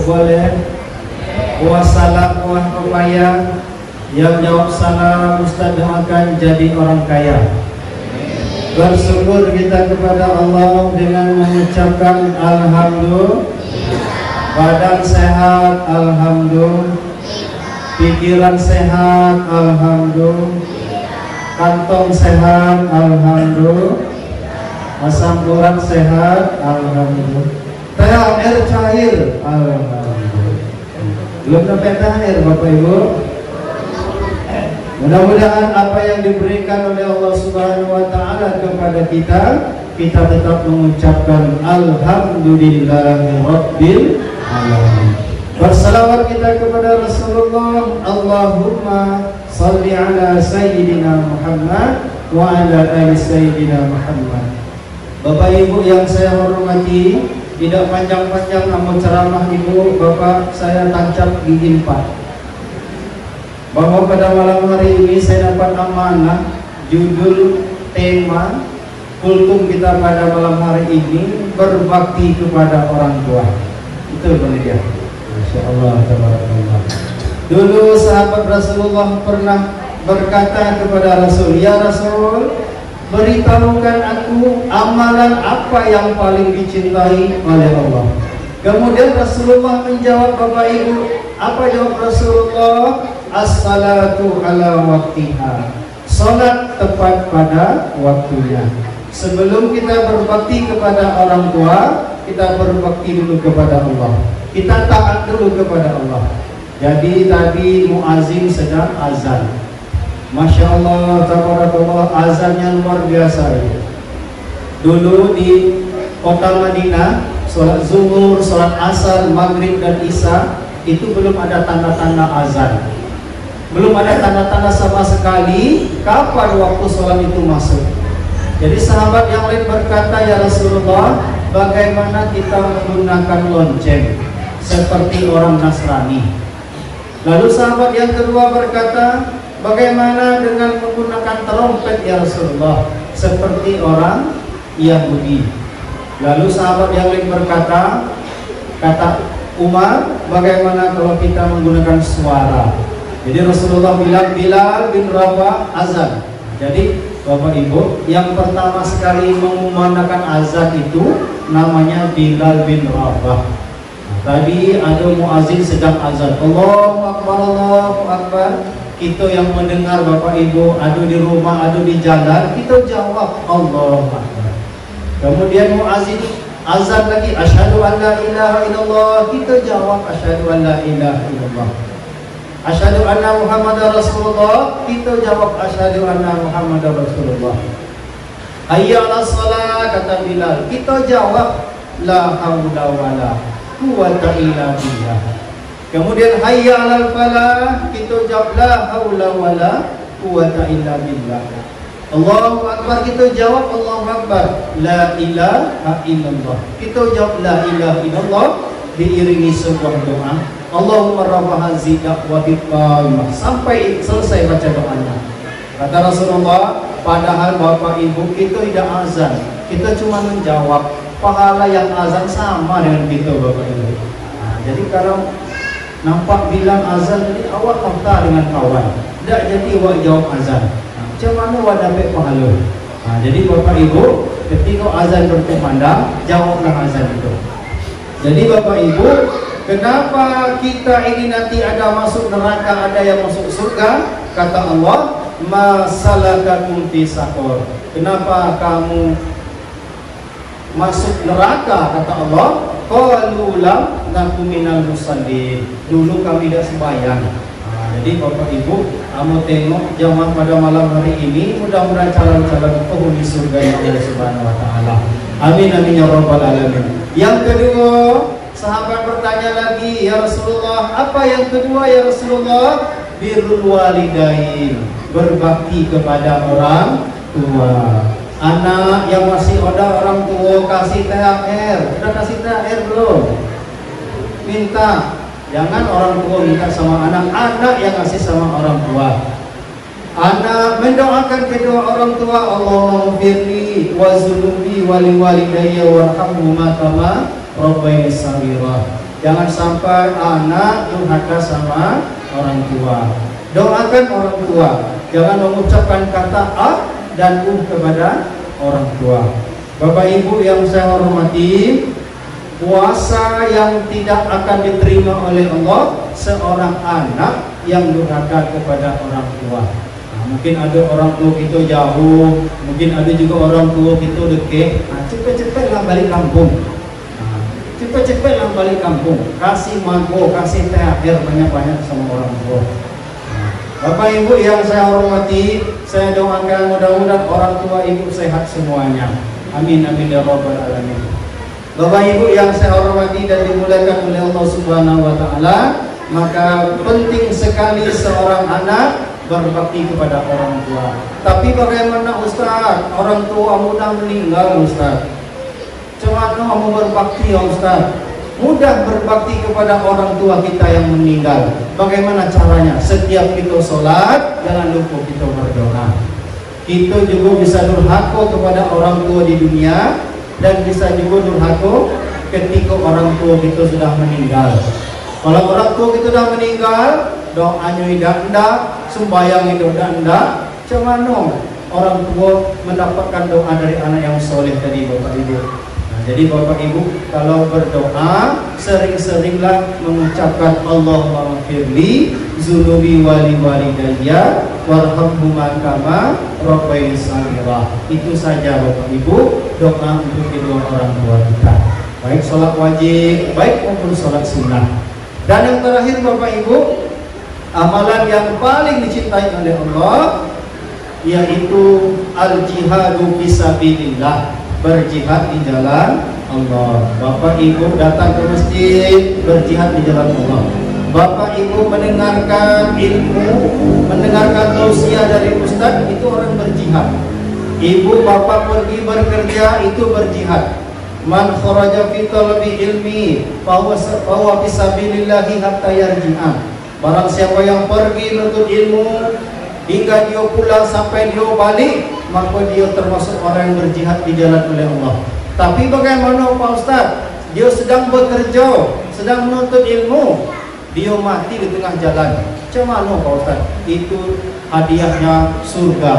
Boleh. Wassalam wa kepaya. Yang jawab salam Ustaz doakan jadi orang kaya. Bersyukur kita kepada Allah dengan mengucapkan alhamdulillah. Badan sehat alhamdulillah. Pikiran sehat alhamdulillah. Kantong sehat alhamdulillah. Asam urat sehat alhamdulillah. THR cair alhamdulillah. Belum dapat THR Bapak Ibu. Mudah-mudahan apa yang diberikan oleh Allah Subhanahu wa taala kepada kita tetap mengucapkan alhamdulillahi rabbil alamin. Bersalawat kita kepada Rasulullah. Allahumma salli ala sayyidina Muhammad wa ala ali sayyidina Muhammad. Bapak Ibu yang saya hormati, tidak panjang-panjang namun ceramah Ibu Bapak saya tancap gigi 4. Bahwa pada malam hari ini saya dapat amanah judul tema kultum kita pada malam hari ini berbakti kepada orang tua. Itu dia. Masya Allah, tabarakallah. Dulu sahabat Rasulullah pernah berkata kepada Rasul, ya Rasul, beritahukan aku amalan apa yang paling dicintai oleh Allah. Kemudian Rasulullah menjawab, Bapak Ibu, apa jawab Rasulullah? As-salatu ala waktiha. Salat tepat pada waktunya. Sebelum kita berbakti kepada orang tua, kita berbakti dulu kepada Allah. Kita taat dulu kepada Allah. Jadi tadi muazin sedang azan. Masya Allah, tabarakallah, azannya luar biasa ya. Dulu di kota Madinah, sholat zuhur, sholat asar, maghrib dan isya itu belum ada tanda-tanda azan. Belum ada tanda-tanda sama sekali kapan waktu sholat itu masuk. Jadi sahabat yang lain berkata, ya Rasulullah, bagaimana kita menggunakan lonceng seperti orang Nasrani? Lalu sahabat yang kedua berkata, bagaimana dengan menggunakan trompet ya Rasulullah, seperti orang Yahudi? Lalu sahabat yang lain berkata, kata Umar, bagaimana kalau kita menggunakan suara? Jadi Rasulullah bilang, Bilal bin Rabah azan. Jadi Bapak Ibu, yang pertama sekali mengumandangkan azan itu namanya Bilal bin Rabah. Tadi ada muazin sedang azan, Allahu Akbar, Allahu Akbar. Kita yang mendengar Bapak Ibu, ada di rumah, ada di jalan, kita jawab Allahu Akbar. Kemudian muazin azan lagi, asyhadu an la ilaha illallah, kita jawab asyhadu an la ilaha illallah. Asyhadu anna Muhammadar Rasulullah, kita jawab asyhadu anna Muhammadar Rasulullah. Hayya 'alas shalah, kata Bilal, kita jawab la haula wala quwwata illa billah. Kemudian hayya 'alal falah, kita jawab la haula wala quwwata illa billah. Allahu Akbar, kita jawab Allahu Akbar. La ilaha illallah, kita jawab la ilaha illallah diiringi sebuah doa, Allahumma rabb hadhihi da'watil qamah, sampai selesai baca doanya. Kata Rasulullah, padahal Bapak Ibu kita tidak azan, kita cuma menjawab, pahala yang azan sama dengan kita Bapak Ibu. Nah, jadi kalau nampak bilang azan, jadi awak kata dengan kawan, tidak jadi awak jawab azan. Nah, macam mana awak dapat pahala? Nah, jadi Bapak Ibu, ketika azan berkumandang, jawablah azan itu. Jadi Bapak Ibu, kenapa kita ini nanti ada masuk neraka, ada yang masuk surga? Kata Allah, ma salakakum fi saqar. Kenapa kamu masuk neraka? Kata Allah, qalu lam naku minal musallin. Dulu kami tidak sembahyang. Jadi Bapak Ibu, kamu tengok jamaah pada malam hari ini, mudah-mudahan calon-calon penghuni surga yang Allah Subhanahu wa taala. Amin amin ya rabbal alamin. Yang kedua, sahabat bertanya lagi, ya Rasulullah, apa yang kedua ya Rasulullah? Birrul walidain, berbakti kepada orang tua. Anak yang masih ada orang tua kasih THR. Sudah kasih THR belum? Minta. Jangan orang tua minta sama anak, anak yang kasih sama orang tua. Anak mendoakan kedua orang tua, Allahumma firli wa zunubi wa liwalidayya warhamhuma kama rabbayani shaghira. Jangan sampai anak durhaka sama orang tua. Doakan orang tua. Jangan mengucapkan kata a dan kepada orang tua. Bapak Ibu yang saya hormati, puasa yang tidak akan diterima oleh Allah seorang anak yang durhaka kepada orang tua. Nah, mungkin ada orang tua kita jauh, mungkin ada juga orang tua kita dekat. Nah, cepet-cepetlah balik kampung. Nah, cepet-cepetlah balik kampung. Kasih mago, kasih terakhir banyak-banyak sama orang tua. Nah, Bapak Ibu yang saya hormati, saya doakan mudah-mudahan orang tua ibu sehat semuanya. Amin amin ya rabbal alamin. Bapak Ibu yang saya hormati dan dimuliakan oleh Allah Subhanahu wa taala, maka penting sekali seorang anak berbakti kepada orang tua. Tapi bagaimana Ustaz? Orang tua mudah meninggal Ustaz. Cuma mau berbakti ya Ustaz. Mudah berbakti kepada orang tua kita yang meninggal. Bagaimana caranya? Setiap kita sholat, jangan lupa kita berdoa. Kita juga bisa durhaka kepada orang tua di dunia, dan bisa juga durhaka ketika orang tua kita sudah meninggal. Kalau orang tua kita sudah meninggal, doanya tidak, sembahyang tidak, cuman orang tua mendapatkan doa dari anak yang soleh tadi Bapak Ibu. Nah, jadi Bapak Ibu kalau berdoa sering-seringlah mengucapkan Allahumma firli zunubi wali walidayya warhamhuma kama rabbayani shaghira. Itu saja Bapak Ibu doa untuk kedua orang tua kita, baik sholat wajib baik maupun sholat sunnah. Dan yang terakhir Bapak Ibu, amalan yang paling dicintai oleh Allah yaitu al-jihadu fisabilillah, berjihad di jalan Allah. Bapak Ibu datang ke masjid berjihad di jalan Allah. Bapak Ibu mendengarkan ilmu, mendengarkan tausiah dari ustaz, itu orang berjihad. Ibu bapak pergi bekerja, itu berjihad. Man kharaja fi talabi ilmi fa huwa fi sabilillah hatta yarji'a. Barang siapa yang pergi menuntut ilmu hingga dia pulang sampai dia balik, maka dia termasuk orang yang berjihad di jalan oleh Allah. Tapi bagaimana Pak Ustaz? Dia sedang bekerja, sedang menuntut ilmu, dia mati di tengah jalan. Macam mana Pak Ustaz? Itu hadiahnya surga.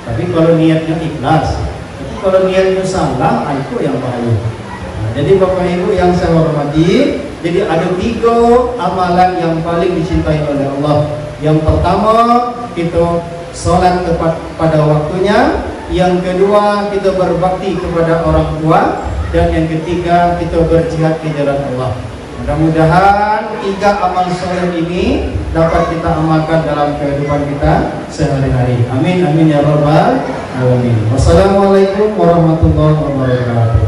Tapi kalau niatnya ikhlas, tapi kalau niatnya salah, itu yang bahaya. Nah, jadi Bapak Ibu yang saya hormati, jadi ada 3 amalan yang paling dicintai oleh Allah. Yang pertama, kita sholat tepat pada waktunya. Yang kedua, kita berbakti kepada orang tua. Dan yang ketiga, kita berjihad di jalan Allah. Mudah-mudahan 3 amal soleh ini dapat kita amalkan dalam kehidupan kita sehari-hari. Amin amin ya rabbal alamin. Wassalamualaikum warahmatullahi wabarakatuh.